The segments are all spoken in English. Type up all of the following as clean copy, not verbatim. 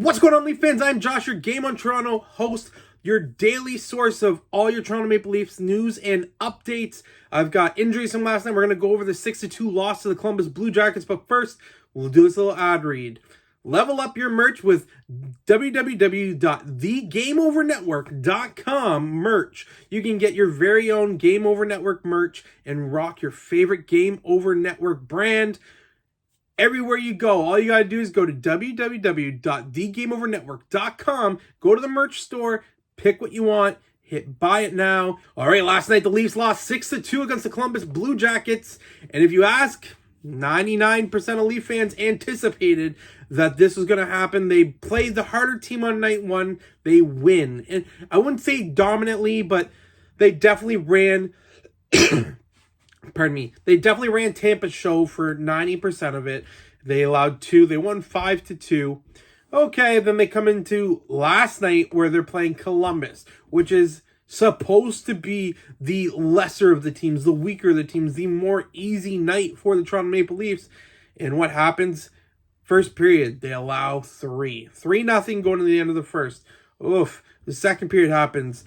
What's going on, Leaf fans? I'm Josh, your Game on Toronto host, your daily source of all your Toronto Maple Leafs news and updates. I've got injuries from last night. We're going to go over the 6-2 loss to the Columbus Blue Jackets, but first, we'll do this little ad read. Level up your merch with www.thegameovernetwork.com merch. You can get your very own Game Over Network merch and rock your favorite Game Over Network brand. Everywhere you go, all you got to do is go to www.thegameovernetwork.com, go to the merch store, pick what you want, hit buy it now. All right, last night the Leafs lost 6-2 against the Columbus Blue Jackets. And if you ask, 99% of Leaf fans anticipated that this was going to happen. They played the harder team on night one. They win. And I wouldn't say dominantly, but they definitely ran... Pardon me. They definitely ran Tampa's show for 90% of it. They allowed 2. They won 5-2. Okay, then they come into last night where they're playing Columbus, which is supposed to be the lesser of the teams, the weaker of the teams, the more easy night for the Toronto Maple Leafs. And what happens? First period, they allow 3. 3-0 going to the end of the first. Oof. The second period happens.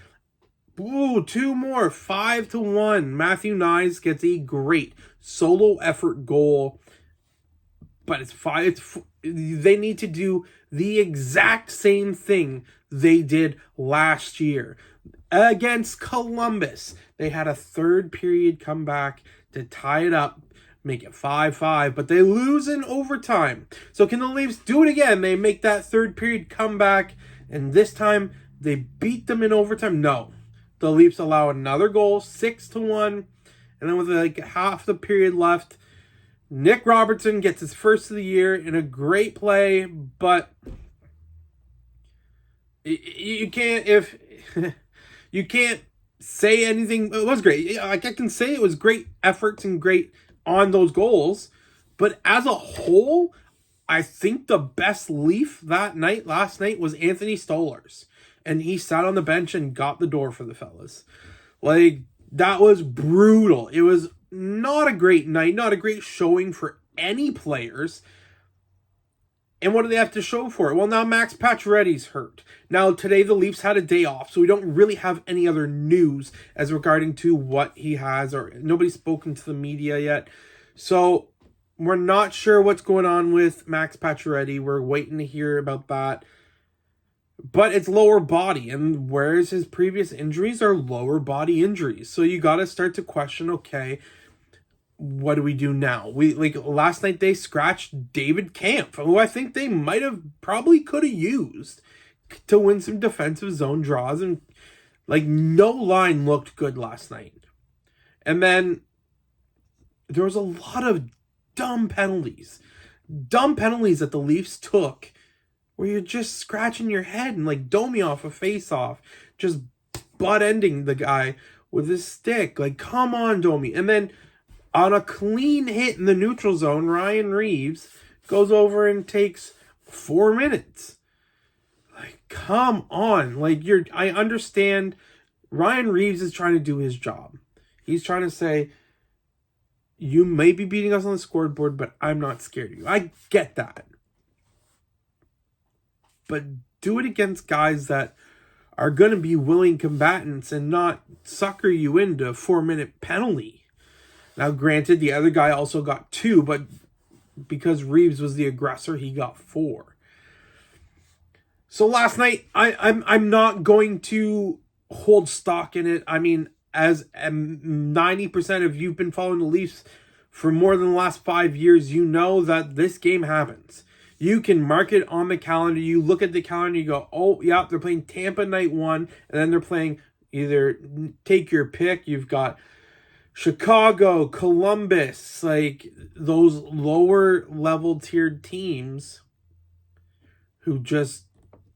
Ooh, 2 more, 5-1. Matthew Nyes gets a great solo effort goal, but they need to do the exact same thing they did last year against Columbus. They had a third period comeback to tie it up, make it 5-5, but they lose in overtime. So can the Leafs do it again? They make that third period comeback, and this time they beat them in overtime? No. The Leafs allow another goal, 6-1, and then with like half the period left, Nick Robertson gets his first of the year in a great play, but you can't you can't say anything. It was great. Like I can say it was great efforts and great on those goals, but as a whole, I think the best Leaf last night was Anthony Stolarz. And he sat on the bench and got the door for the fellas. Like, that was brutal. It was not a great night, not a great showing for any players. And what do they have to show for it? Well, now Max Pacioretty's hurt. Now, today the Leafs had a day off, so we don't really have any other news as regarding to what he has, or nobody's spoken to the media yet. So, we're not sure what's going on with Max Pacioretty. We're waiting to hear about that. But it's lower body, and whereas his previous injuries are lower body injuries. So you got to start to question, okay, what do we do now? Last night they scratched David Kampf, who I think they might have probably could have used to win some defensive zone draws, and no line looked good last night. And then there was a lot of dumb penalties that the Leafs took, where you're just scratching your head, and Domi off a face-off, just butt-ending the guy with his stick. Come on, Domi. And then on a clean hit in the neutral zone, Ryan Reaves goes over and takes 4 minutes. Come on. I understand Ryan Reaves is trying to do his job. He's trying to say, you may be beating us on the scoreboard, but I'm not scared of you. I get that. But do it against guys that are going to be willing combatants and not sucker you into a 4-minute penalty. Now, granted, the other guy also got 2, but because Reaves was the aggressor, he got 4. So last night, I'm not going to hold stock in it. I mean, as 90% of you've been following the Leafs for more than the last 5 years, you know that this game happens. You can mark it on the calendar. You look at the calendar, you go, oh, yeah, they're playing Tampa night 1, and then they're playing either, take your pick, you've got Chicago, Columbus, those lower level tiered teams who just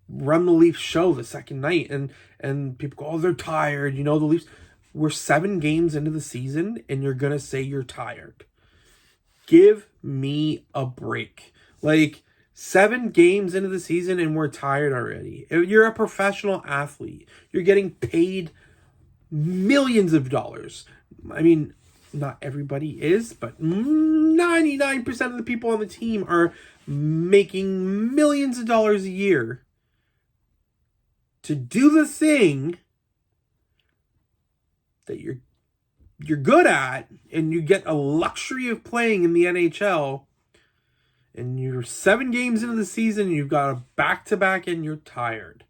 run the Leafs show the second night, and people go, oh, they're tired. The Leafs, we're 7 games into the season, and you're going to say you're tired. Give me a break. 7 games into the season and we're tired already. You're a professional athlete. You're getting paid millions of dollars. I mean, Not everybody is, but 99% of the people on the team are making millions of dollars a year to do the thing that you're good at, and you get a luxury of playing in the NHL, and you're 7 games into the season, and you've got a back-to-back, and you're tired.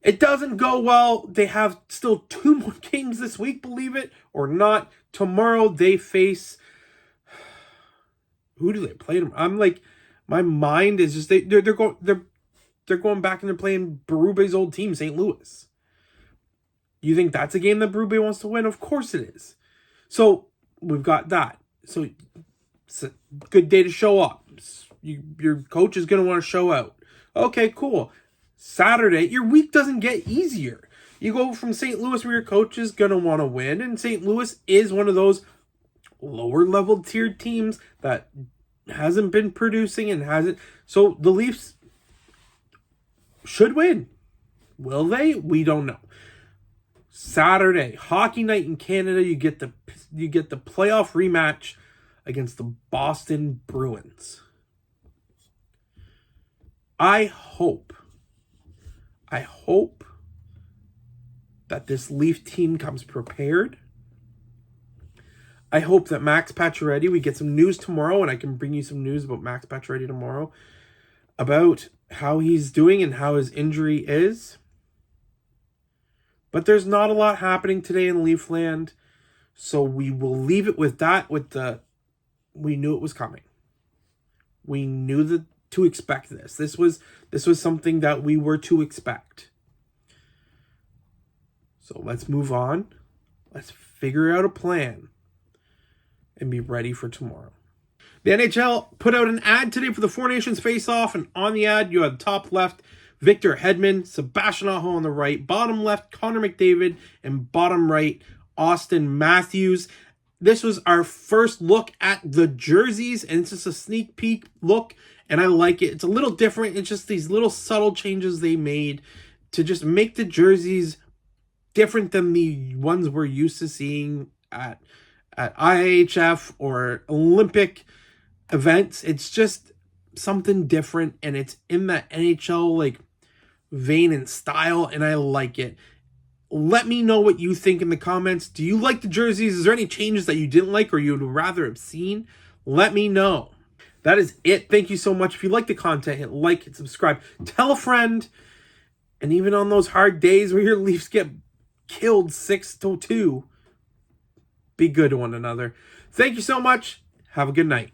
It doesn't go well. They have still 2 more games this week, believe it or not. Tomorrow they face... Who do they play? I'm like, my mind is just they're going back and they're playing Berube's old team, St. Louis. You think that's a game that Berube wants to win? Of course it is. So we've got that. So it's a good day to show up. Your coach is going to want to show out. Okay, cool. Saturday, your week doesn't get easier. You go from St. Louis where your coach is going to want to win, and St. Louis is one of those lower level tiered teams that hasn't been producing and hasn't. So the Leafs should win. Will they? We don't know. Saturday, hockey night in Canada, you get the playoff rematch against the Boston Bruins. I hope that this Leaf team comes prepared. I hope that Max Pacioretty, we get some news tomorrow, and I can bring you some news about Max Pacioretty tomorrow, about how he's doing and how his injury is. But there's not a lot happening today in Leafland, so we will leave it with that, we knew it was coming. We knew to expect this. This was something that we were to expect. So let's move on. Let's figure out a plan and be ready for tomorrow. The NHL put out an ad today for the Four Nations face-off, and on the ad, you have top left, Victor Hedman, Sebastian Aho on the right, bottom left, Connor McDavid, and bottom right, Austin Matthews. This was our first look at the jerseys, and it's just a sneak peek look, and I like it. It's a little different. It's just these little subtle changes they made to just make the jerseys different than the ones we're used to seeing at IHF or Olympic events. It's just something different, and it's in that NHL like vein and style, and I like it. Let me know what you think in the comments. Do you like the jerseys? Is there any changes that you didn't like or you'd rather have seen? Let me know. That is it. Thank you so much. If you like the content, hit like, hit subscribe, tell a friend, and even on those hard days where your Leafs get killed 6-2, be good to one another. Thank you so much. Have a good night.